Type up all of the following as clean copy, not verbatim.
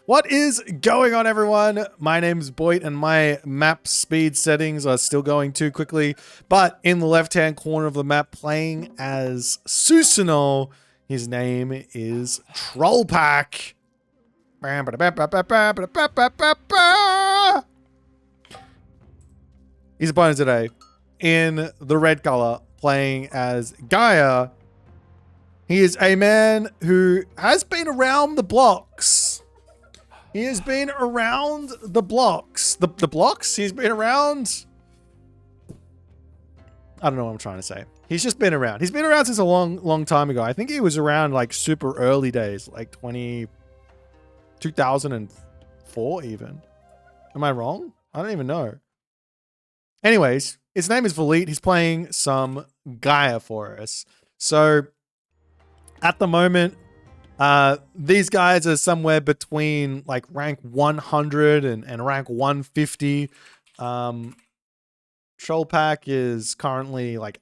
What is going on, everyone? My name's Boit, and my map speed settings are still going too quickly. But in the left-hand corner of the map, playing as Susanoo, his name is Trollpack. His opponent today, in the red color, playing as Gaia. He is a man who has been around the blocks. He has been around the blocks. The blocks? He's been around... I don't know what I'm trying to say. He's just been around. He's been around since a long time ago. I think he was around like super early days, like 2004 even. Am I wrong? I don't even know. Anyways, his name is Boit. He's playing some Gaia for us. So at the moment, these guys are somewhere between like rank 100 and rank 150. Trollpack is currently like,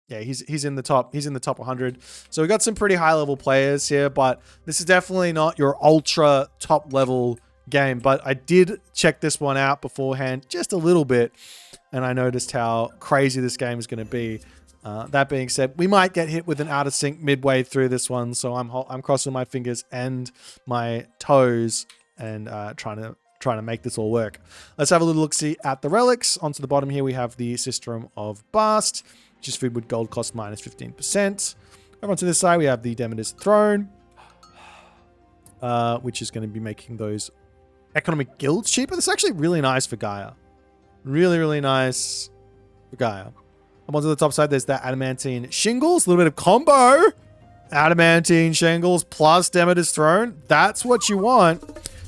yeah, he's in the top 100. So we got some pretty high level players here, but this is definitely not your ultra top level game. But I did check this one out beforehand just a little bit, and I noticed how crazy this game is going to be. That being said, we might get hit with an out of sync midway through this one, so I'm crossing my fingers and my toes and trying to make this all work. Let's have a little look-see at the relics. Onto the bottom here, we have the System of Bast, which is food with gold cost minus 15%. Over onto this side, we have the Demeter's Throne, which is going to be making those economic guilds cheaper. This is actually really nice for Gaia. Really nice for Gaia. Up onto the top side, there's that Adamantine Shingles. A little bit of combo. Adamantine Shingles plus Demeter's Throne. That's what you want.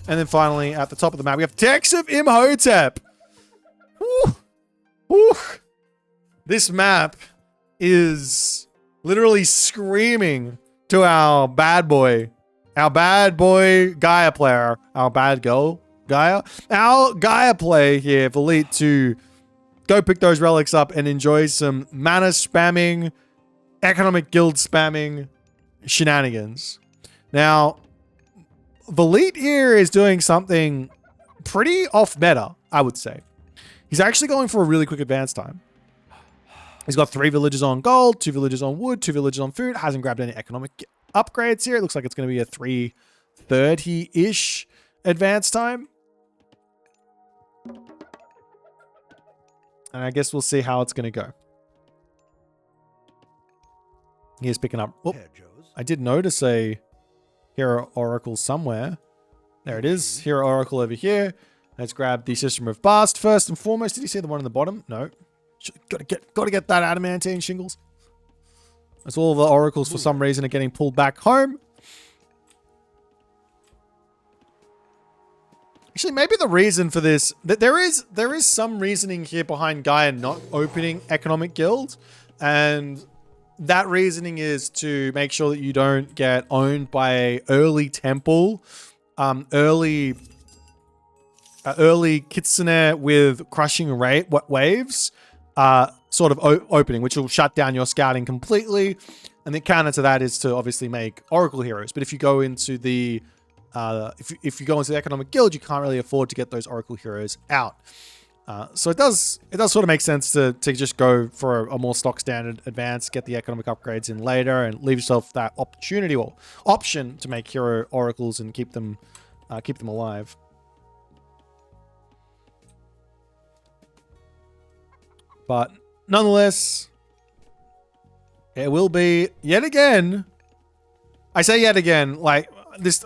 And then finally, at the top of the map, we have Text of Imhotep. Woo. Woo. This map is literally screaming to our bad boy Gaia player, our bad girl Gaia. Our Gaia play here for Elite to go pick those relics up and enjoy some mana spamming, economic guild spamming shenanigans. Now, Boit here is doing something pretty off meta, I would say. He's actually going for a really quick advance time. He's got 3 villages on gold, 2 villages on wood, 2 villages on food. Hasn't grabbed any economic upgrades here. It looks like it's going to be a 330-ish advance time. And I guess we'll see how it's going to go. He is picking up... Oh, I did notice a Hero Oracle somewhere. There it is. Hero Oracle over here. Let's grab the System of Bast first and foremost. Did you see the one on the bottom? No. Gotta get that Adamantine Shingles. As all the Oracles for some reason are getting pulled back home. Actually, maybe the reason for this, that there is some reasoning here behind Gaia not opening economic guilds, and that reasoning is to make sure that you don't get owned by a early temple, early kitsune with crushing waves, sort of opening, which will shut down your scouting completely. And the counter to that is to obviously make Oracle heroes. But if you go into the if you go into the economic guild, you can't really afford to get those Oracle heroes out. So it does sort of make sense to just go for a more stock standard advance, get the economic upgrades in later, and leave yourself that opportunity or option to make hero oracles and keep them alive. But nonetheless, it will be yet again. I say yet again, like this.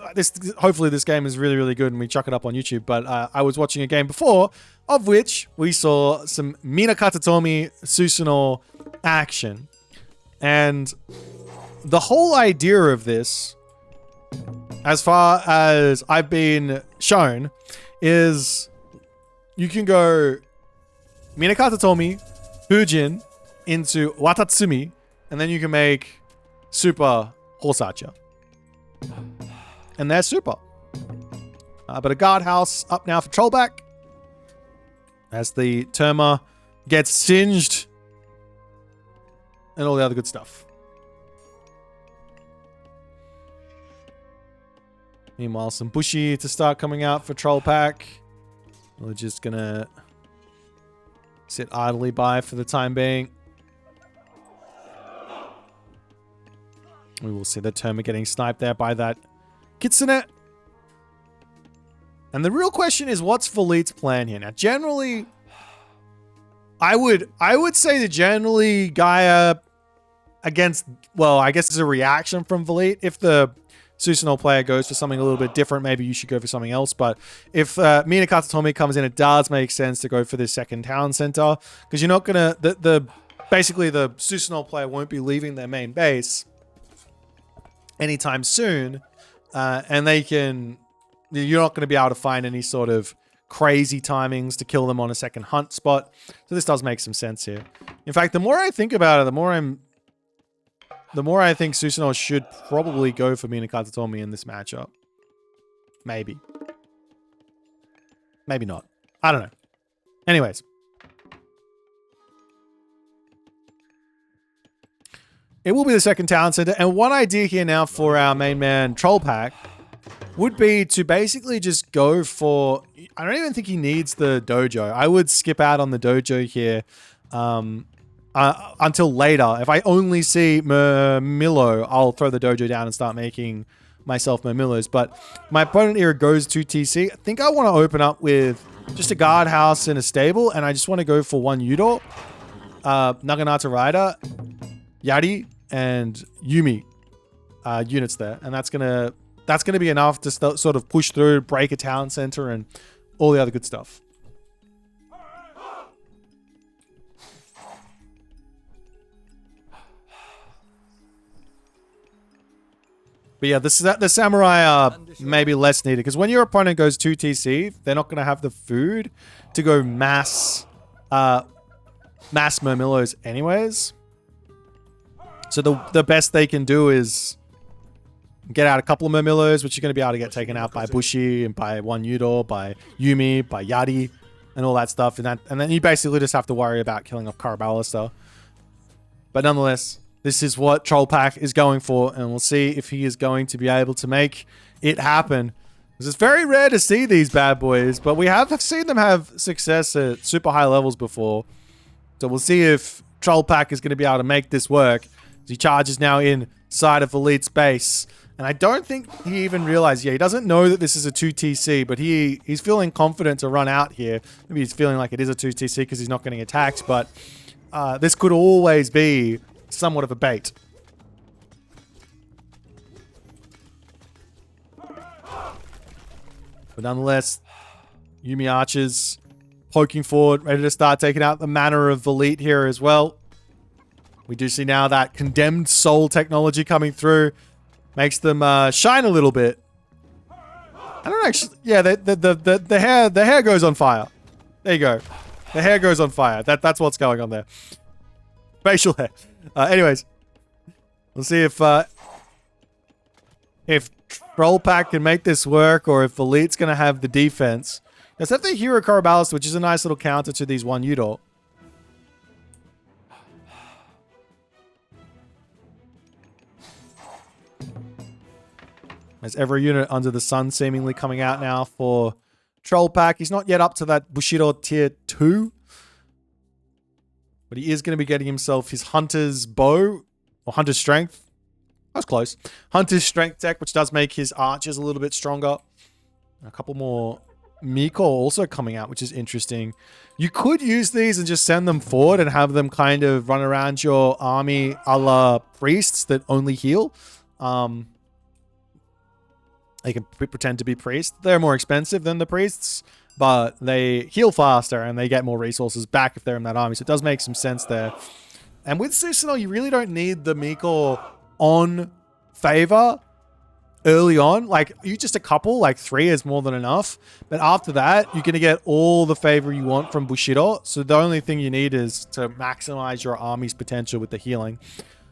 Hopefully, this game is really good, and we chuck it up on YouTube. But I was watching a game before, of which we saw some Minakatatomi Susanoo action, and the whole idea of this, as far as I've been shown, is you can go Minakatatomi, Hujin into Watatsumi, and then you can make Super Horse Archer. And they're super. But a guardhouse up now for Trollpack, as the Terma gets singed and all the other good stuff. Meanwhile, some Bushy to start coming out for Troll Pack. We're just going to sit idly by for the time being. We will see the Terma getting sniped there by that Kitsune. And the real question is, what's Volit's plan here? Now, generally, I would say that generally Gaia against, well, I guess it's a reaction from Volit. If the Susanoo player goes for something a little bit different, maybe you should go for something else. But if Mina Katatomi comes in, it does make sense to go for this second town center, because you're not gonna basically the Susanoo player won't be leaving their main base anytime soon, and you're not going to be able to find any sort of crazy timings to kill them on a second hunt spot. So this does make some sense here. In fact, the more I think about it, the more I think Susanoo should probably go for Mina Katatomi in this matchup. Maybe. Maybe not. I don't know. Anyways. It will be the second town center. And one idea here now for our main man Troll Pack would be to basically just go for... I don't even think he needs the dojo. I would skip out on the dojo here. Until later. If I only see Murmillo, I'll throw the dojo down and start making myself Murmillos. But my opponent here goes to TC. I think I want to open up with just a guardhouse and a stable, and I just want to go for one Yudo, Naginata Rider, Yari, and Yumi units there. And that's gonna be enough to sort of push through, break a town center, and all the other good stuff. But yeah, the samurai are maybe less needed, because when your opponent goes 2 TC, they're not going to have the food to go mass Murmillos anyways. So the best they can do is get out a couple of Murmillos, which you're going to be able to get taken out by Bushi and by one Yudo, by Yumi, by Yari, and all that stuff. And then you basically just have to worry about killing off Karabala. But nonetheless, this is what Troll Pack is going for, and we'll see if he is going to be able to make it happen. Because it's very rare to see these bad boys, but we have seen them have success at super high levels before. So we'll see if Troll Pack is going to be able to make this work. He charges now inside of Elite's base. And I don't think he even realized, he doesn't know that this is a 2TC, but he's feeling confident to run out here. Maybe he's feeling like it is a 2TC because he's not getting attacked, but this could always be somewhat of a bait. But nonetheless, Yumi archers poking forward, ready to start taking out the Manor of Volit here as well. We do see now that condemned soul technology coming through. Makes them shine a little bit. I don't actually... Yeah, the hair goes on fire. There you go. The hair goes on fire. That's what's going on there. Facial hair. Anyways, we'll see if Troll Pack can make this work, or if Elite's going to have the defense. Let's have the Hero Karabalist, which is a nice little counter to these one Yudo. There's every unit under the sun seemingly coming out now for Troll Pack. He's not yet up to that Bushido tier 2. But he is going to be getting himself his Hunter's Bow, or Hunter's Strength. That was close. Hunter's Strength tech, which does make his archers a little bit stronger. A couple more Miko also coming out, which is interesting. You could use these and just send them forward and have them kind of run around your army a la priests that only heal. They can pretend to be priests. They're more expensive than the priests, but they heal faster and they get more resources back if they're in that army. So it does make some sense there. And with Susanoo, you really don't need the Miko on favor early on. Like, you just a couple, like 3 is more than enough. But after that, you're going to get all the favor you want from Bushido. So the only thing you need is to maximize your army's potential with the healing.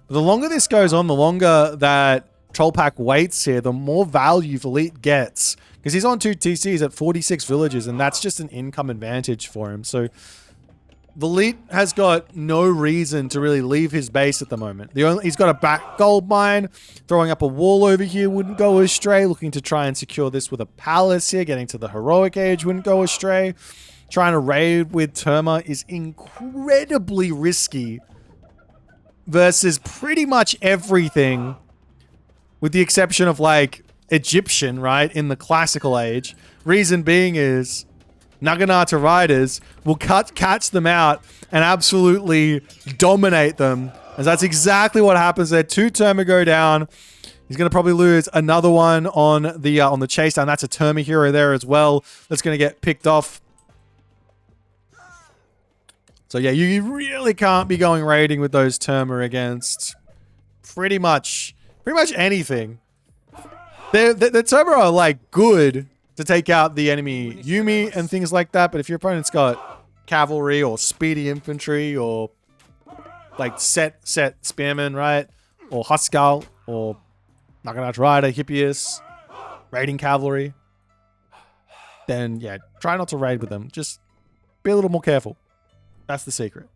But the longer this goes on, the longer that Troll Pack waits here, the more value Elite gets. Because he's on 2 TCs at 46 villages, and that's just an income advantage for him. So Boit has got no reason to really leave his base at the moment. He's got a back gold mine. Throwing up a wall over here wouldn't go astray. Looking to try and secure this with a palace here. Getting to the heroic age wouldn't go astray. Trying to raid with Terma is incredibly risky versus pretty much everything, with the exception of like Egyptian, right, in the classical age. Reason being is Naginata riders will catch them out and absolutely dominate them. As that's exactly what happens there. 2 Terma go down. He's going to probably lose another one on the chase down. That's a Terma hero there as well. That's going to get picked off. So yeah, you really can't be going raiding with those Terma against pretty much anything. The Terma are like good to take out the enemy Yumi and things like that, but if your opponent's got cavalry or speedy infantry or like set spearmen, right, or Huskal or Naginata Rider, Hippias, raiding cavalry, then yeah, try not to raid with them. Just be a little more careful. That's the secret.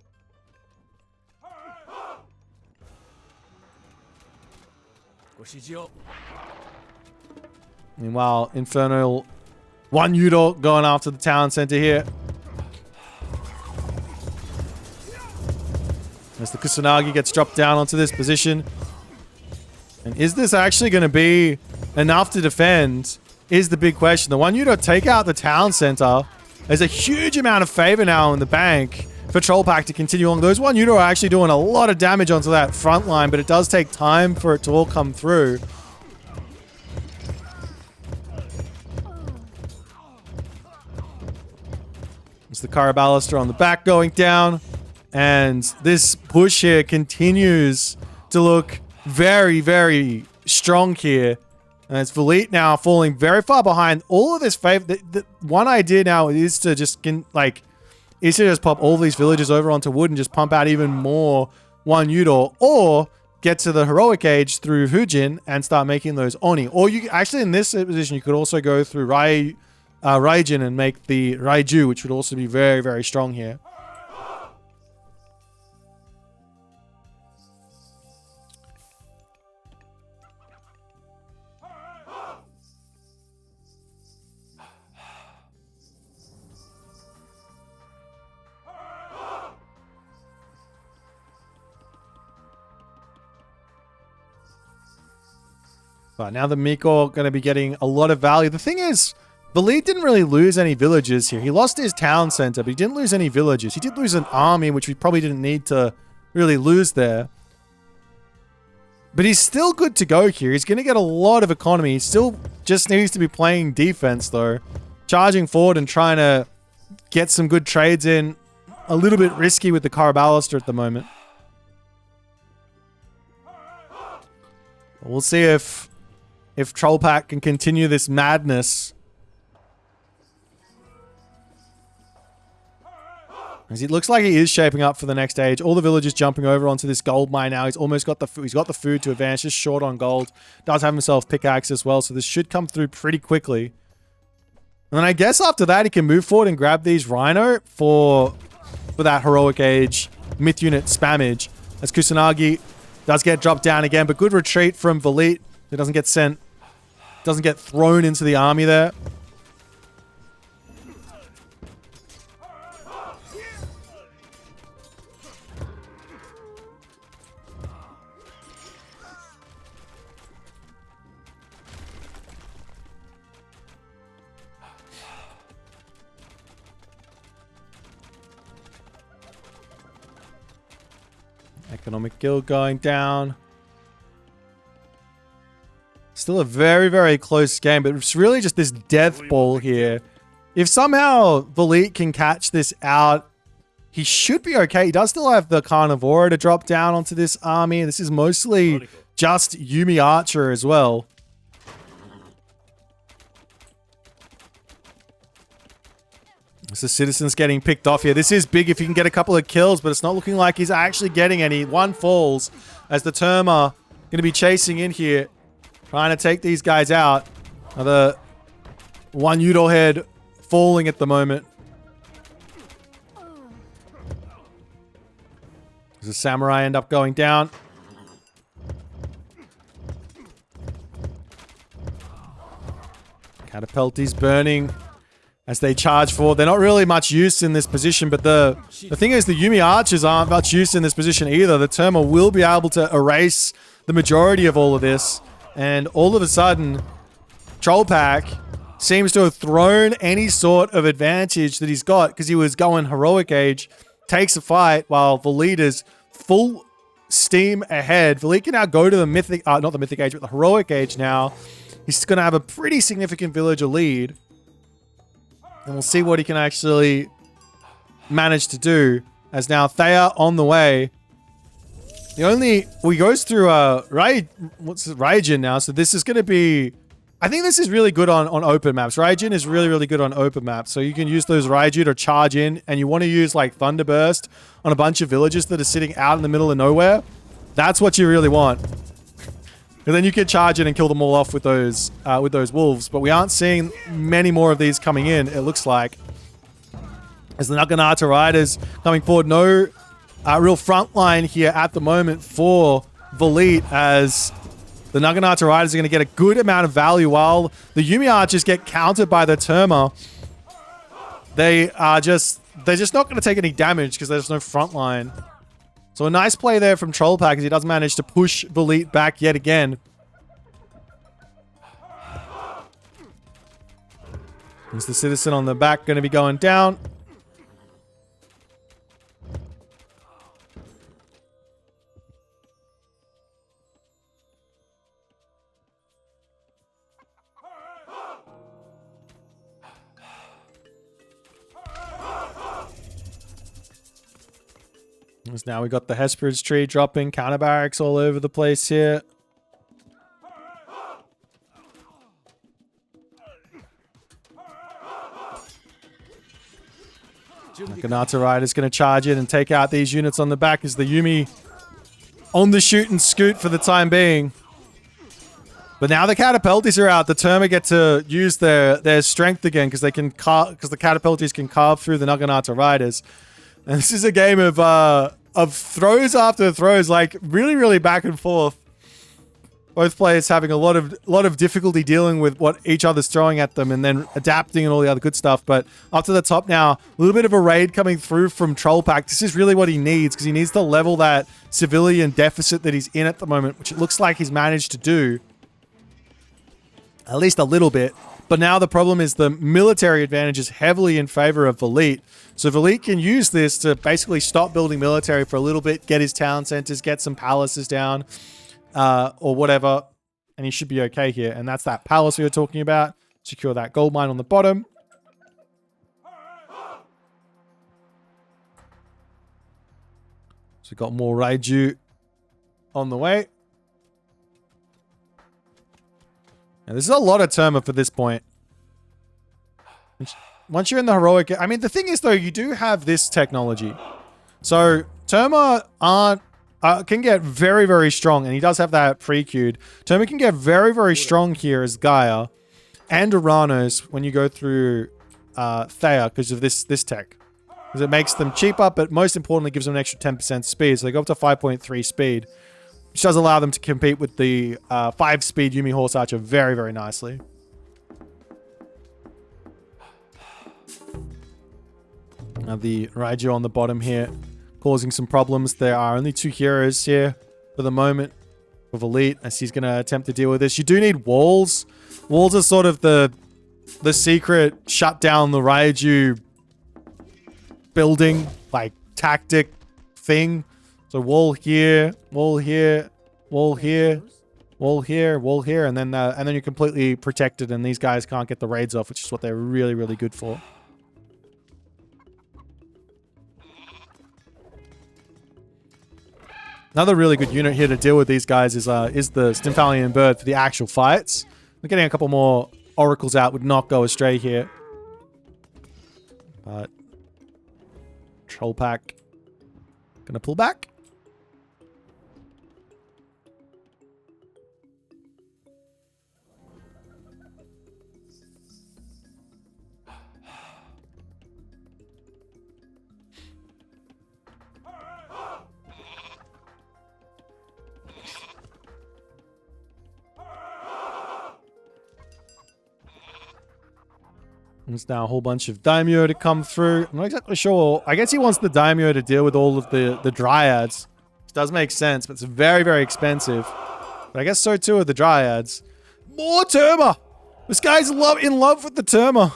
Meanwhile, Infernal 1 Yudo going after the town center here. As the Kusanagi gets dropped down onto this position. And is this actually going to be enough to defend? Is the big question. The 1 Yudo take out the town center. There's a huge amount of favor now in the bank for Troll Pack to continue on. Those 1 Yudo are actually doing a lot of damage onto that front line, but it does take time for it to all come through. It's the Caraballister on the back going down. And this push here continues to look very, very strong here. And it's Boit now falling very far behind. All of this favor. The one idea now is to just pop all these villages over onto wood and just pump out even more 1 Yudo, or get to the heroic age through Hujin and start making those Oni. Or you actually, in this position, you could also go through Raijin and make the Raiju, which would also be very, very strong here. But now the Miko going to be getting a lot of value. The thing is, Boit didn't really lose any villages here. He lost his town center, but he didn't lose any villages. He did lose an army, which we probably didn't need to really lose there. But he's still good to go here. He's going to get a lot of economy. He still just needs to be playing defense, though. Charging forward and trying to get some good trades in. A little bit risky with the Caraballister at the moment. We'll see if Troll Pack can continue this madness. As it looks like he is shaping up for the next age. All the villagers jumping over onto this gold mine now. He's almost got the food. He's got the food to advance. Just short on gold. Does have himself pickaxe as well. So this should come through pretty quickly. And then I guess after that he can move forward and grab these Rhino for that heroic age myth unit spammage. As Kusanagi does get dropped down again, but good retreat from Boit. It doesn't get sent, doesn't get thrown into the army there. Economic Guild going down. Still a very, very close game, but it's really just this death ball here. If somehow Boit can catch this out, he should be okay. He does still have the Carnivora to drop down onto this army. This is mostly just Yumi Archer as well. It's the citizens getting picked off here. This is big if he can get a couple of kills, but it's not looking like he's actually getting any. One falls as the Terma going to be chasing in here, trying to take these guys out. Another 1 Yudo head falling at the moment. Does the samurai end up going down? Catapulti's burning as they charge forward. They're not really much use in this position, but the thing is the Yumi archers aren't much use in this position either. The Terma will be able to erase the majority of all of this, and all of a sudden, Troll Pack seems to have thrown any sort of advantage that he's got because he was going heroic age, takes a fight while Boit is full steam ahead. Boit can now go to the mythic, not the mythic age, but the heroic age now. He's going to have a pretty significant villager lead. And we'll see what he can actually manage to do. As now Thea on the way. He goes through Raijin now. So this is going to be, I think this is really good on open maps. Raijin is really, really good on open maps. So you can use those Raiju to charge in. And you want to use like Thunderburst on a bunch of villages that are sitting out in the middle of nowhere. That's what you really want. And then you can charge in and kill them all off with those wolves. But we aren't seeing many more of these coming in, it looks like. As the Naginata Riders coming forward. No real front line here at the moment for Boit, as the Naginata Riders are going to get a good amount of value while the Yumi Archers get countered by the Terma. They're just not going to take any damage because there's no front line. So a nice play there from Troll Pack as he does manage to push Boit back yet again. Is the Citizen on the back going to be going down? As now we got the Hesperid's tree dropping, counter barracks all over the place here. Naginata Rider's going to charge in and take out these units on the back as the Yumi on the shoot and scoot for the time being. But now the Catapultis are out. The Terma get to use their strength again because the Catapultis can carve through the Naginata Riders. And this is a game of throws after throws, like really, really back and forth. Both players having a lot of difficulty dealing with what each other's throwing at them and then adapting and all the other good stuff. But up to the top now, a little bit of a raid coming through from Troll Pack. This is really what he needs because he needs to level that civilian deficit that he's in at the moment, which it looks like he's managed to do. At least a little bit. But now the problem is the military advantage is heavily in favor of Boit. So Boit can use this to basically stop building military for a little bit, get his town centers, get some palaces down, or whatever, and he should be okay here. And that's that palace we were talking about. Secure that gold mine on the bottom. So we've got more Raiju on the way. And this is a lot of Terma for this point. Once you're in the heroic... I mean, the thing is, though, you do have this technology. So, Terma can get very, very strong, and he does have that pre-queued. Terma can get very, very strong here as Gaia and Uranos when you go through Thea because of this tech. Because it makes them cheaper, but most importantly, gives them an extra 10% speed. So they go up to 5.3 speed, which does allow them to compete with the 5-speed Yumi Horse Archer very, very nicely. Now the Raiju on the bottom here, causing some problems. There are only 2 heroes here for the moment for Boit, as he's going to attempt to deal with this. You do need walls. Walls are sort of the secret shut down the Raiju building, like, tactic thing. So wall here, wall here, wall here, wall here, wall here, and then you're completely protected, and these guys can't get the raids off, which is what they're really, really good for. Another really good unit here to deal with these guys is the Stymphalian Bird for the actual fights. We're getting a couple more oracles out would not go astray here. But Troll Pack gonna pull back. There's now a whole bunch of daimyo to come through. I'm not exactly sure. I guess he wants the daimyo to deal with all of the dryads. Which does make sense, but it's very, very expensive. But I guess so too are the dryads. More Terma! This guy's in love with the Terma.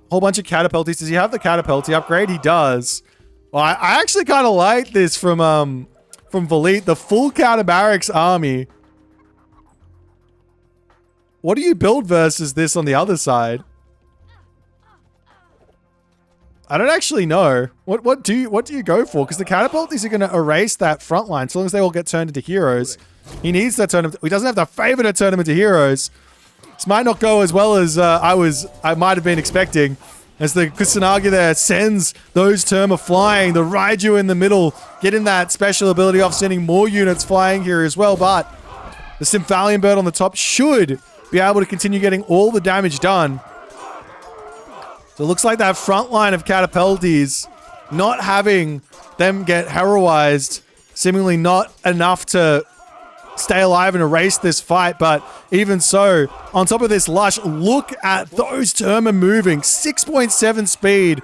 Whole bunch of catapulties. Does he have the catapulty upgrade? He does. Well, I actually kind of like this from Boit, the full counter-barracks army. What do you build versus this on the other side? I don't actually know. What do you go for? Because the catapulties are going to erase that front line so long as they all get turned into heroes. He needs to turn them. He doesn't have the favor to turn them into heroes. This might not go as well as I might have been expecting. As the Kusanagi there sends those Terma flying, the Raiju in the middle, getting that special ability off, sending more units flying here as well. But the Symphalian Bird on the top should be able to continue getting all the damage done. So it looks like that front line of catapulties, not having them get heroized, seemingly not enough to stay alive and erase this fight. But even so, on top of this Lush, look at those Terma moving. 6.7 speed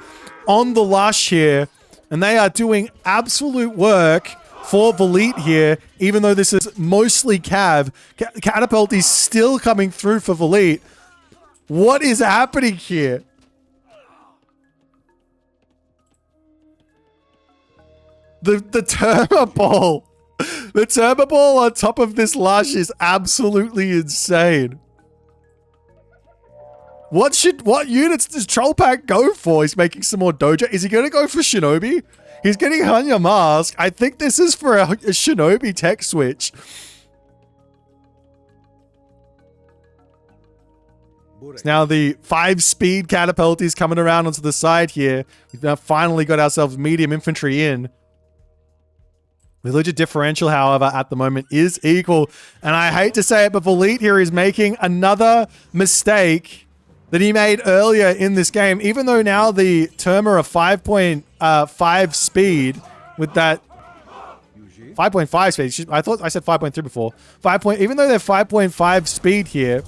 on the Lush here. And they are doing absolute work for Boit here, even though this is mostly Cav. Catapult is still coming through for Boit. What is happening here? The Terma Ball. The Terma Ball on top of this Lush is absolutely insane. What units does Troll Pack go for? He's making some more Dojo. Is he going to go for Shinobi? He's getting Hanya Mask. I think this is for a Shinobi tech switch. It's now the 5-speed catapult is coming around onto the side here. We've now finally got ourselves medium infantry in. The legit differential, however, at the moment is equal. And I hate to say it, but Boit here is making another mistake that he made earlier in this game. Even though now the Terma are 5.5 speed with that 5.5 speed. I thought I said 5.3 before. Even though they're 5.5 speed here,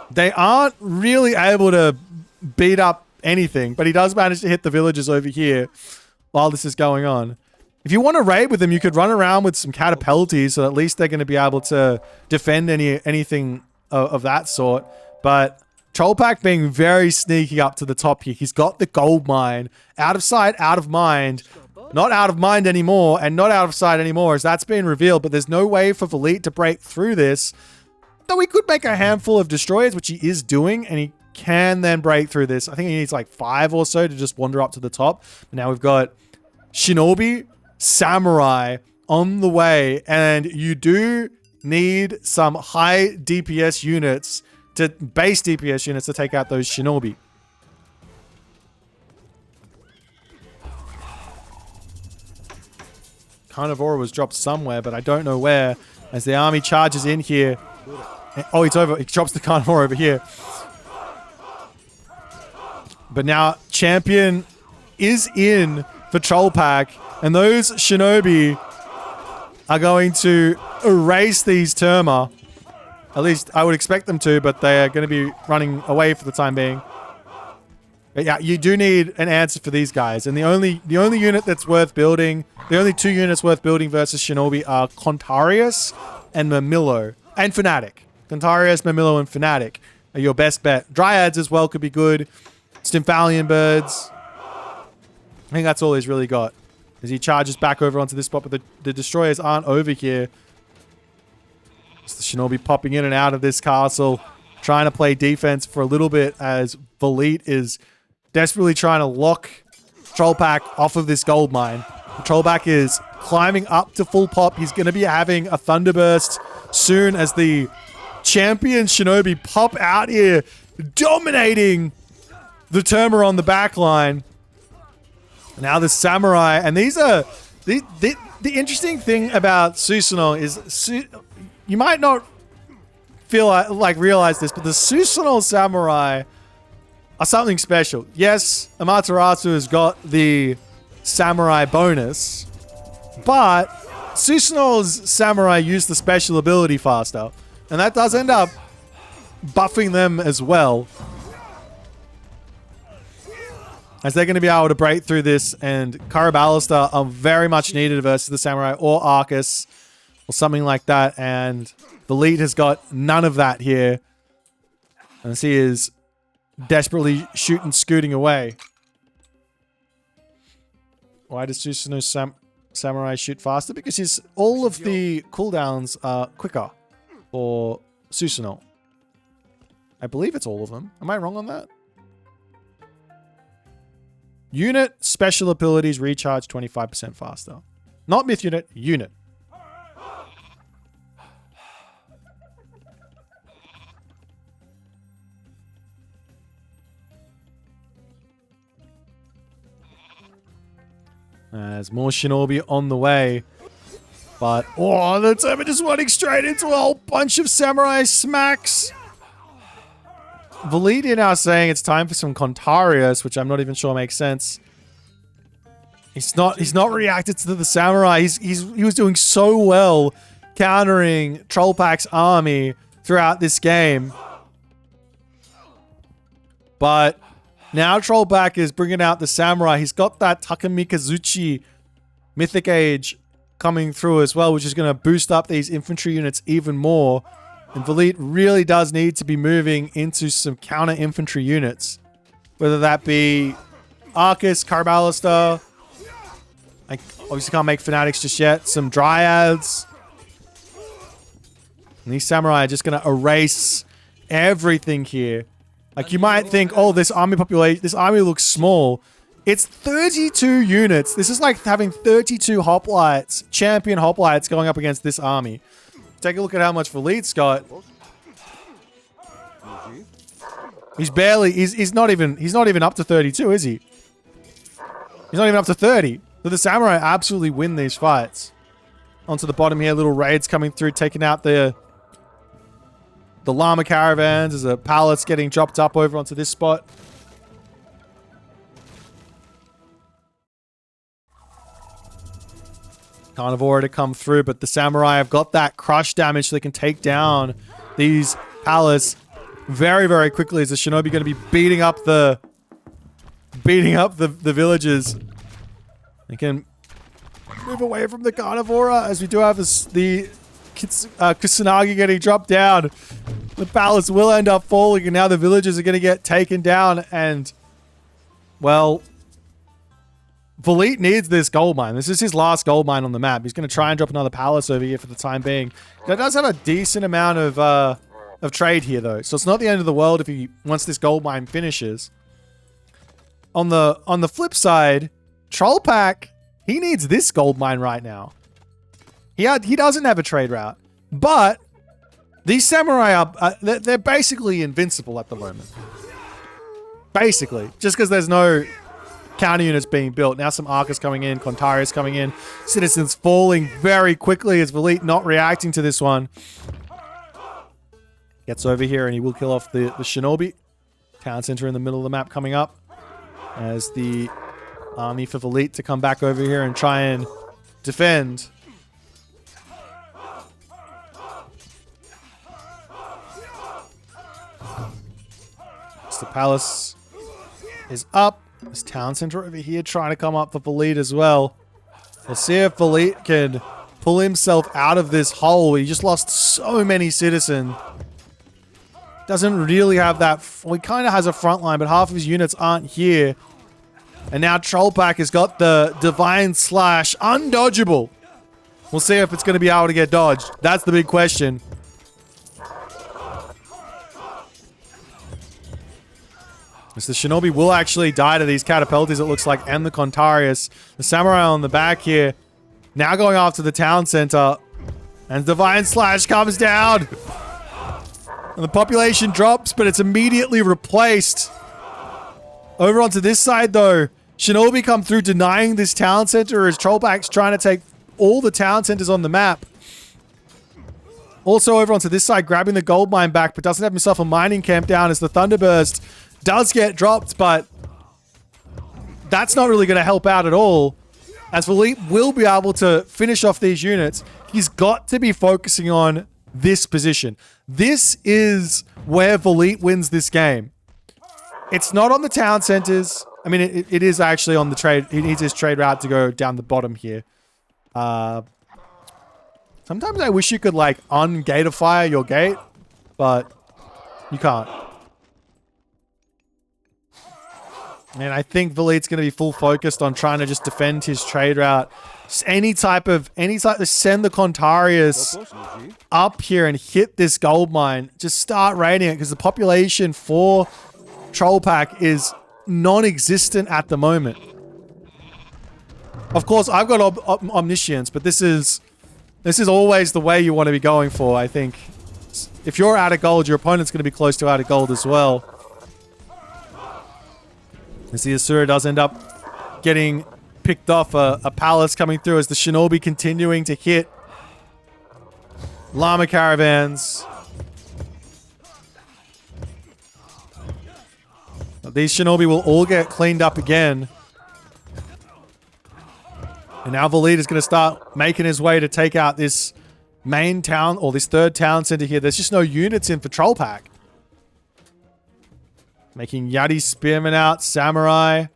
they aren't really able to beat up anything, but he does manage to hit the villagers over here while this is going on. If you want to raid with them, you could run around with some catapulties, so at least they're going to be able to defend anything of that sort. But Troll Pack being very sneaky up to the top here. He's got the gold mine. Out of sight, out of mind. Not out of mind anymore, and not out of sight anymore, as that's been revealed. But there's no way for Boit to break through this. Though he could make a handful of destroyers, which he is doing, and he can then break through this. I think he needs like 5 or so to just wander up to the top. But now we've got Shinobi, Samurai on the way, and you do need some high DPS units, base DPS units to take out those Shinobi. Carnivora was dropped somewhere, but I don't know where, as the army charges in here. Oh, it's over. He drops the Carnivora over here. But now Champion is in for Troll Pack, and those Shinobi are going to erase these Terma. At least I would expect them to, but they are going to be running away for the time being. But yeah, you do need an answer for these guys. And the only unit that's worth building, the only 2 units worth building versus Shinobi are Contarius and Mamillo. And Fnatic. Contarius, Mamillo, and Fnatic are your best bet. Dryads as well could be good. Symphalian Birds. I think that's all he's really got. As he charges back over onto this spot, but the destroyers aren't over here. It's the Shinobi popping in and out of this castle, trying to play defense for a little bit, as Boit is desperately trying to lock Troll Pack off of this gold mine. Troll Pack is climbing up to full pop. He's going to be having a Thunderburst soon as the Champion Shinobi pop out here, dominating the Terma on the back line. Now the Samurai, and these are the interesting thing about Susanoo is you might not feel like realize this, but the Susanoo Samurai are something special. Yes, Amaterasu has got the Samurai bonus, but Susanoo's samurai use the special ability faster. And that does end up buffing them as well. As they're going to be able to break through this, and Karabalista are very much needed versus the Samurai or Arcus or something like that, and the lead has got none of that here. And he is desperately shooting, scooting away. Why does Susanoo's Samurai shoot faster? Because all of the cooldowns are quicker for Susanoo. I believe it's all of them. Am I wrong on that? Unit special abilities recharge 25% faster. Not myth unit, unit. There's more Shinobi on the way. But, oh, the Turbo just running straight into a whole bunch of samurai smacks. Validia now saying it's time for some Contarius, which I'm not even sure makes sense. He's not reacted to the samurai. He was doing so well countering Trollpack's army throughout this game. But now Trollpack is bringing out the samurai. He's got that Takamikazuchi Mythic Age coming through as well, which is going to boost up these infantry units even more. And Valit really does need to be moving into some counter infantry units. Whether that be Arcus, Karabalista. I obviously can't make Fanatics just yet. Some Dryads. And these Samurai are just going to erase everything here. Like, you might think, oh, this army population, this army looks small. It's 32 units. This is like having 32 hoplites, champion hoplites going up against this army. Take a look at how much Valit's got. He's not even up to 32, is he? He's not even up to 30. So the samurai absolutely win these fights. Onto the bottom here, little raids coming through, taking out the llama caravans. There's a pallets getting dropped up over onto this spot. Carnivore to come through, but the samurai have got that crush damage so they can take down these palace very, very quickly. Is the Shinobi going to be beating up the villagers? They can move away from the Carnivore as we do have the Kusanagi getting dropped down. The palace will end up falling, and now the villagers are going to get taken down. And, well, Valit needs this gold mine. This is his last gold mine on the map. He's going to try and drop another palace over here for the time being. That does have a decent amount of trade here, though. So it's not the end of the world if he once this gold mine finishes. On the flip side, Trollpack, he needs this gold mine right now. He doesn't have a trade route, but these samurai are they're basically invincible at the moment. Basically, just because there's no counter units being built. Now some Arcus coming in, Contarius coming in, citizens falling very quickly as Valit not reacting to this one. Gets over here and he will kill off the Shinobi. Town center in the middle of the map coming up as the army for Valit to come back over here and try and defend. So the palace is up. This town center over here trying to come up for Valit as well. We'll see if Valit can pull himself out of this hole. He just lost so many citizens. Doesn't really have that. Well, he kind of has a front line, but half of his units aren't here. And now Trollpack has got the Divine Slash undodgeable. We'll see if it's going to be able to get dodged. That's the big question. As the Shinobi will actually die to these catapulties, it looks like, and the Contarius. The Samurai on the back here. Now going after the town center. And Divine Slash comes down. And the population drops, but it's immediately replaced. Over onto this side, though. Shinobi come through denying this town center as Trollpack's trying to take all the town centers on the map. Also over onto this side, grabbing the gold mine back, but doesn't have himself a mining camp down as the Thunderburst does get dropped, but that's not really going to help out at all as Boit will be able to finish off these units, he's got to be focusing on this position. This is where Boit wins this game. It's not on the town centers. I mean, it is actually on the trade. He needs his trade route to go down the bottom here. Sometimes I wish you could, like, un-gatify your gate, but you can't. And I think Boit's going to be full focused on trying to just defend his trade route. Just any type to send the Contarius up here and hit this gold mine. Just start raiding it because the population for Troll Pack is non-existent at the moment. Of course, I've got omniscience, but this is always the way you want to be going for, I think. If you're out of gold, your opponent's going to be close to out of gold as well. As the Asura does end up getting picked off, a palace coming through as the Shinobi continuing to hit llama caravans. These Shinobi will all get cleaned up again. And now Boit is going to start making his way to take out this main town, or this third town center here. There's just no units in for Troll Pack. Making Yati Spearmen out, Samurai.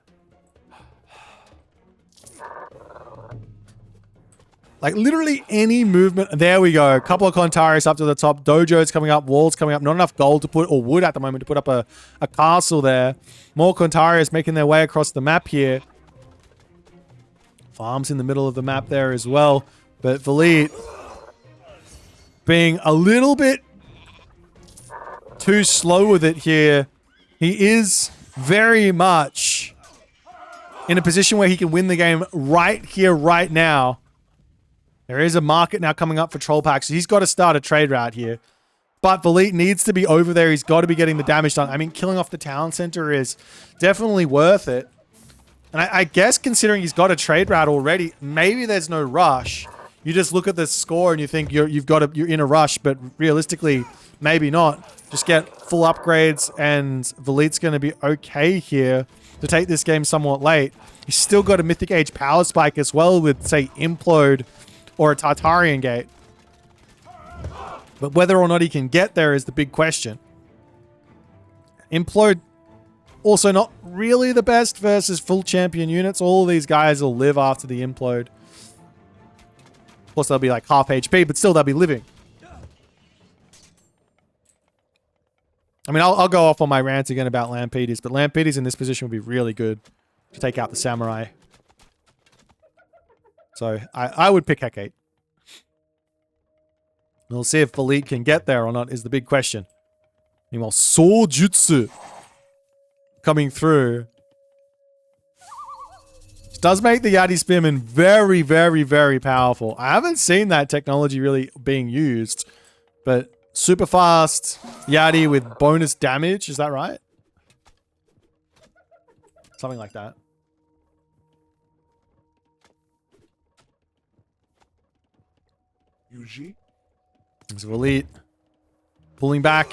Like, literally any movement. There we go. A couple of Contarius up to the top. Dojos coming up. Walls coming up. Not enough gold to put, or wood at the moment, to put up a castle there. More Contarius making their way across the map here. Farms in the middle of the map there as well. But Boit being a little bit too slow with it here. He is very much in a position where he can win the game right here, right now. There is a market now coming up for Troll Pack, so he's got to start a trade route here. But Boit needs to be over there. He's got to be getting the damage done. I mean, killing off the town center is definitely worth it. And I guess considering he's got a trade route already, maybe there's no rush. You just look at the score and you think you're in a rush, but realistically, maybe not. Just get full upgrades and Boit's going to be okay here to take this game somewhat late. He's still got a Mythic Age power spike as well with, say, Implode or a Tartarian Gate. But whether or not he can get there is the big question. Implode, also not really the best versus full champion units. All of these guys will live after the Implode. Of course, they'll be like half HP, but still they'll be living. I mean, I'll go off on my rant again about Lampedes, but Lampedes in this position would be really good to take out the Samurai. So I would pick Hecate. We'll see if Boit can get there or not is the big question. Meanwhile, Sword Jutsu coming through. This does make the Yati Spearman very, very, very powerful. I haven't seen that technology really being used, but super fast Yati with bonus damage. Is that right? Something like that. Yuji? There's Boit pulling back.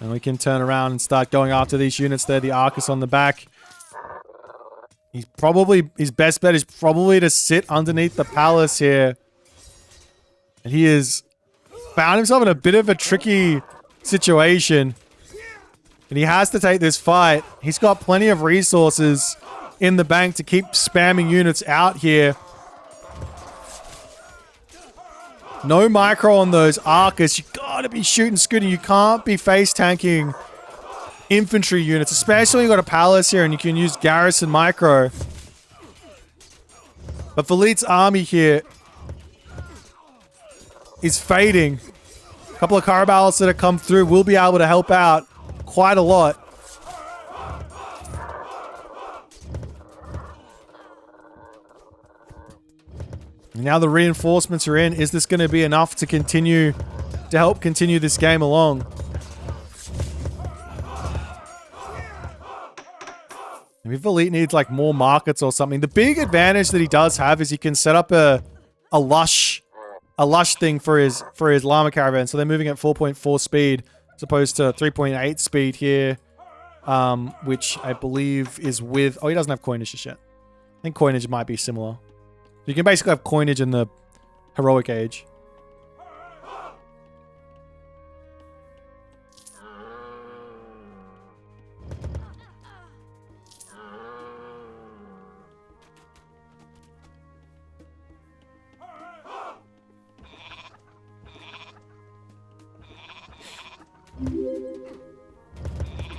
And we can turn around and start going after these units there. The Arcus on the back. He's probably, his best bet is probably to sit underneath the palace here. And he has found himself in a bit of a tricky situation. And he has to take this fight. He's got plenty of resources in the bank to keep spamming units out here. No micro on those Arcus. You gotta be shooting, scooting. You can't be face tanking infantry units, especially when you got a palace here and you can use garrison micro. But Boit's army here is fading. A couple of Carabals that have come through will be able to help out quite a lot. And now the reinforcements are in. Is this going to be enough to help continue this game along? Maybe Boit needs like more markets or something. The big advantage that he does have is he can set up a lush thing for his llama caravan. So they're moving at 4.4 speed as opposed to 3.8 speed here, which I believe is with. Oh, he doesn't have coinage just yet. I think coinage might be similar. You can basically have coinage in the heroic age.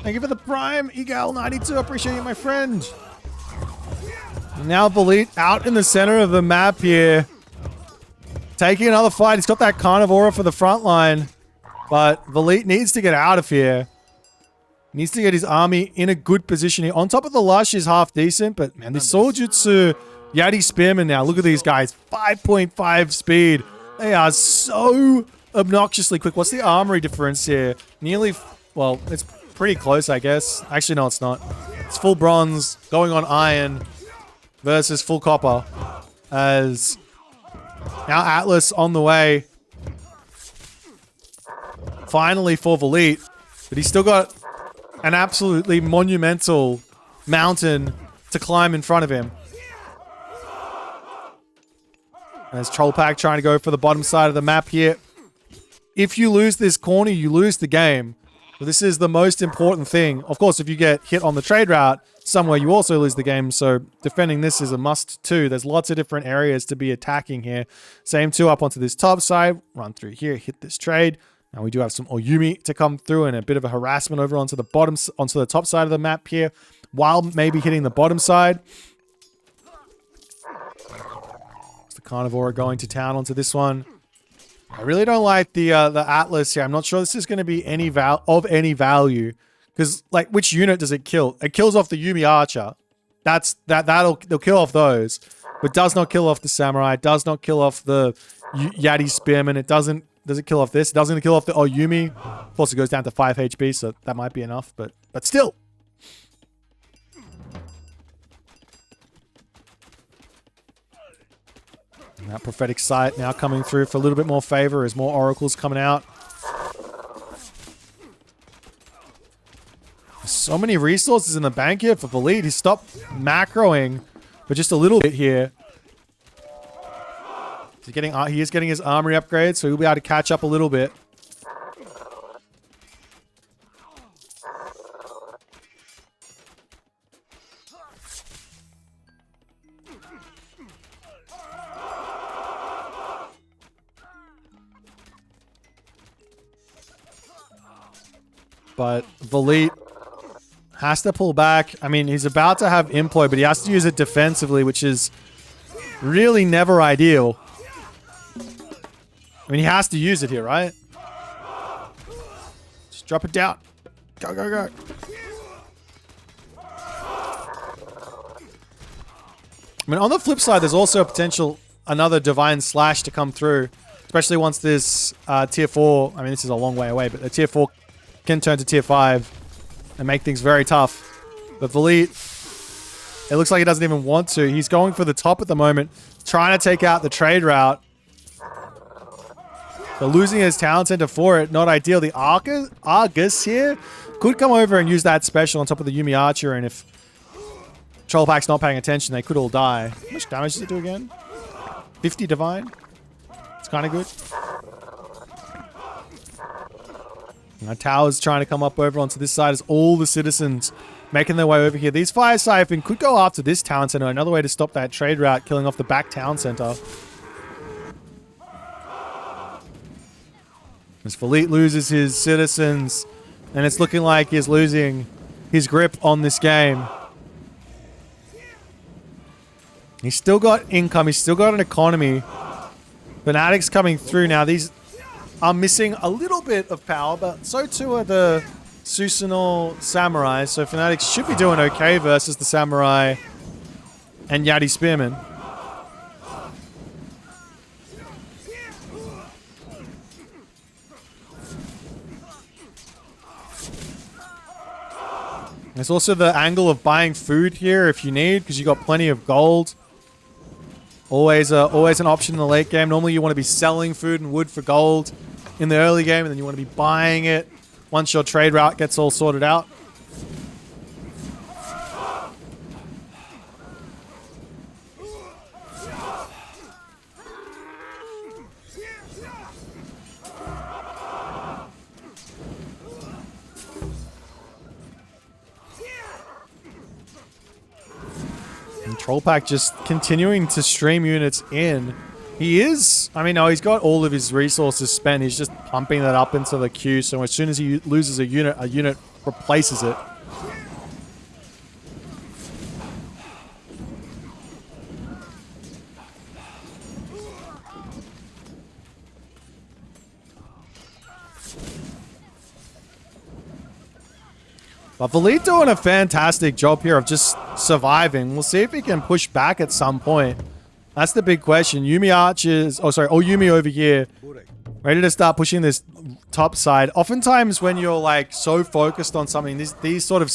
Thank you for the prime, Egal92. Appreciate you, my friend. Now Boit out in the center of the map here. Taking another fight. He's got that carnivora for the front line. But Boit needs to get out of here. Needs to get his army in a good position here. On top of the Lush is half decent. But man, this Soljutsu Yati Spearman now. Look at these guys. 5.5 speed. They are so obnoxiously quick. What's the armory difference here? Nearly, well, it's pretty close, I guess. Actually, no, it's not. It's full bronze going on iron versus full copper. As now Atlas on the way. Finally for Boit. But he's still got an absolutely monumental mountain to climb in front of him. As Trollpack trying to go for the bottom side of the map here. If you lose this corner, you lose the game. But this is the most important thing. Of course, if you get hit on the trade route somewhere, you also lose the game. So defending this is a must too. There's lots of different areas to be attacking here. Same too up onto this top side. Run through here, hit this trade. Now we do have some Oyumi to come through and a bit of a harassment over onto the bottom, onto the top side of the map here, while maybe hitting the bottom side. It's the Carnivora going to town onto this one. I really don't like the Atlas here. I'm not sure this is going to be any value. Because, like, which unit does it kill? It kills off the Yumi Archer. They'll kill off those. But does not kill off the Samurai. Does not kill off the Yati Spearman. Does it kill off this? It doesn't kill off the Oyumi. Of course, it goes down to 5 HP, so that might be enough. But still. And that prophetic sight now coming through for a little bit more favor as more oracles coming out. So many resources in the bank here for Boit. He stopped macroing for just a little bit here. He is getting his armory upgrade, so he'll be able to catch up a little bit. But Boit has to pull back. I mean, he's about to have employ, but he has to use it defensively, which is really never ideal. I mean, he has to use it here, right? Just drop it down. Go, go, go. I mean, on the flip side, there's also a potential another Divine Slash to come through, especially once this tier 4, I mean, this is a long way away, but the tier 4 can turn to tier 5 and make things very tough. But Boit, it looks like he doesn't even want to. He's going for the top at the moment, trying to take out the trade route. But losing his talent center for it, not ideal. The Argus here could come over and use that special on top of the Yumi Archer, and if Trollpack's not paying attention, they could all die. How much damage does it do again? 50 Divine? It's kind of good. Now Tower's trying to come up over onto this side as all the citizens making their way over here. These Fire Siphon could go after this town center. Another way to stop that trade route, killing off the back town center. As Boit loses his citizens, and it's looking like he's losing his grip on this game. He's still got income. He's still got an economy. Fanatics coming through now. These are missing a little bit of power, but so too are the Susanoo Samurai. So Fanatics should be doing okay versus the Samurai and Yati Spearman. There's also the angle of buying food here if you need, because you got plenty of gold. Always an option in the late game. Normally you want to be selling food and wood for gold in the early game, and then you want to be buying it once your trade route gets all sorted out. Troll Pack just continuing to stream units in. He is, I mean, no, he's got all of his resources spent. He's just pumping that up into the queue. So as soon as he loses a unit replaces it. But Boit doing a fantastic job here of just surviving. We'll see if he can push back at some point. That's the big question. Yuumi archers, oh sorry, Yuumi over here, ready to start pushing this top side. Oftentimes when you're like so focused on something, these sort of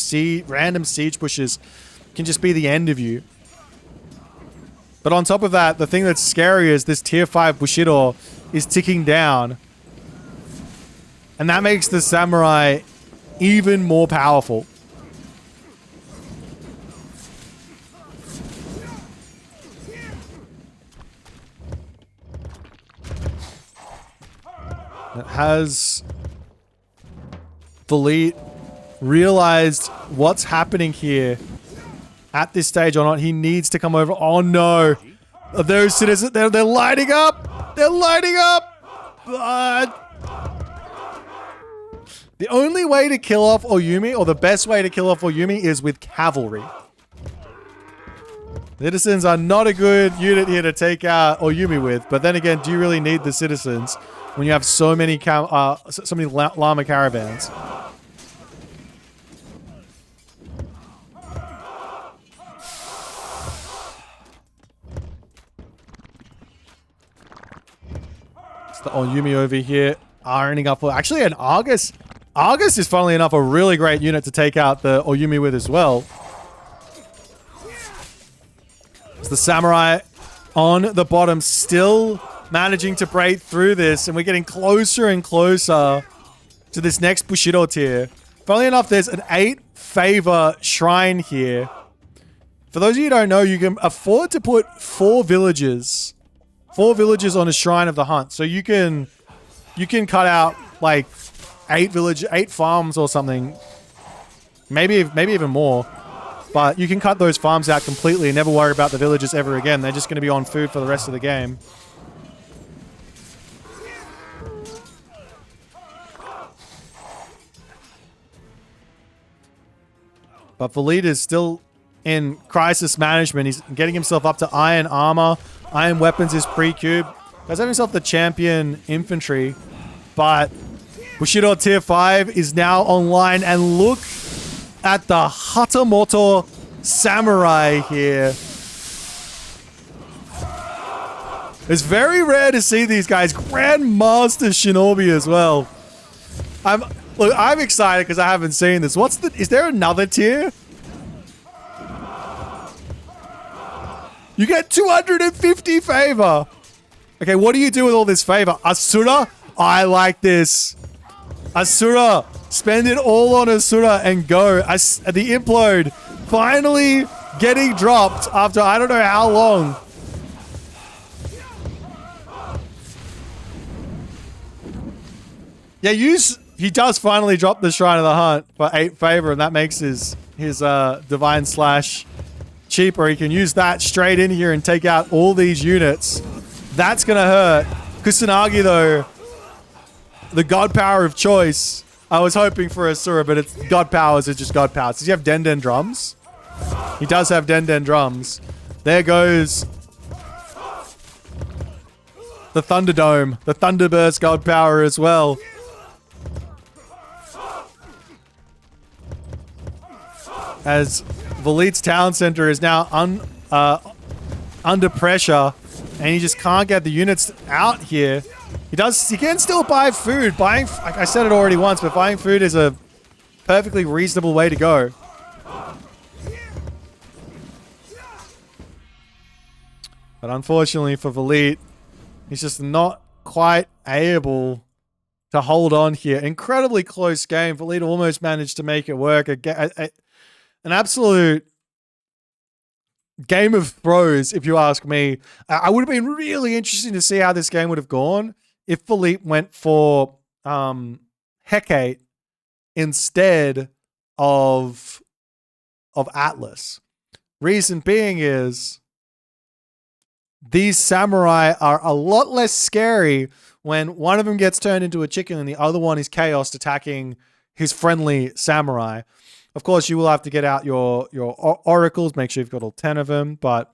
random siege pushes can just be the end of you. But on top of that, the thing that's scary is this tier 5 Bushido is ticking down. And that makes the samurai even more powerful. Has Boit realized what's happening here at this stage or not? He needs to come over. Oh no! Those citizens, they're lighting up! They're lighting up! The only way to kill off Oyumi, or the best way to kill off Oyumi, is with cavalry. Citizens are not a good unit here to take out Oyumi with, but then again, do you really need the citizens when you have so many llama caravans? It's the Oyumi over here ironing up for actually an Argus. Argus is, funnily enough, a really great unit to take out the Oyumi with as well. It's the samurai on the bottom, still managing to break through this, and we're getting closer and closer to this next Bushido tier. Funnily enough, there's an 8-favor shrine here. For those of you who don't know, you can afford to put 4 villages on a shrine of the hunt. So you can cut out like 8 farms or something, maybe even more. But you can cut those farms out completely and never worry about the villages ever again. They're just going to be on food for the rest of the game. But Boit is still in crisis management. He's getting himself up to iron armor. Iron weapons is pre-cube. Does have himself the champion infantry. But Bushido tier 5 is now online. And look at the Hatamoto samurai here. It's very rare to see these guys. Grandmaster Shinobi as well. I'm excited because I haven't seen this. Is there another tier? You get 250 favor. Okay, what do you do with all this favor? Asura? I like this. Asura. Spend it all on Asura and go. The implode finally getting dropped after I don't know how long. Yeah, he does finally drop the Shrine of the Hunt for 8 favor, and that makes his Divine Slash cheaper. He can use that straight in here and take out all these units. That's going to hurt. Kusanagi, though, the god power of choice. I was hoping for Asura, but it's god powers are just god powers. Does he have Den drums? He does have Den drums. There goes the Thunderdome, the Thunderburst god power as well. As Boit's town center is now under pressure, and he just can't get the units out here. He can still buy food. Like I said it already once, but buying food is a perfectly reasonable way to go. But unfortunately for Boit, he's just not quite able to hold on here. Incredibly close game. Boit almost managed to make it work. An absolute game of throws, if you ask me. I would have been really interesting to see how this game would have gone if Boit went for Hecate instead of Atlas. Reason being is these samurai are a lot less scary when one of them gets turned into a chicken and the other one is chaos attacking his friendly samurai. Of course, you will have to get out your oracles, make sure you've got all 10 of them, but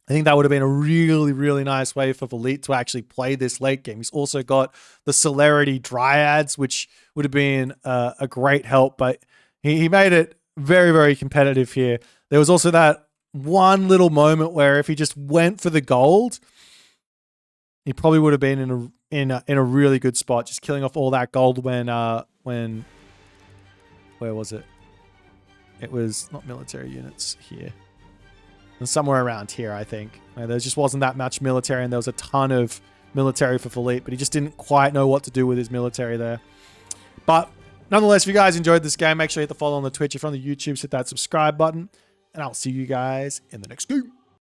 I think that would have been a really, really nice way for Boit to actually play this late game. He's also got the Celerity Dryads, which would have been a great help, but he made it very, very competitive here. There was also that one little moment where if he just went for the gold, he probably would have been in a really good spot, just killing off all that gold when where was it? It was not military units here. And somewhere around here, I think. There just wasn't that much military, and there was a ton of military for Boit, but he just didn't quite know what to do with his military there. But nonetheless, if you guys enjoyed this game, make sure you hit the follow on the Twitch. If you're on the YouTube, hit that subscribe button, and I'll see you guys in the next game.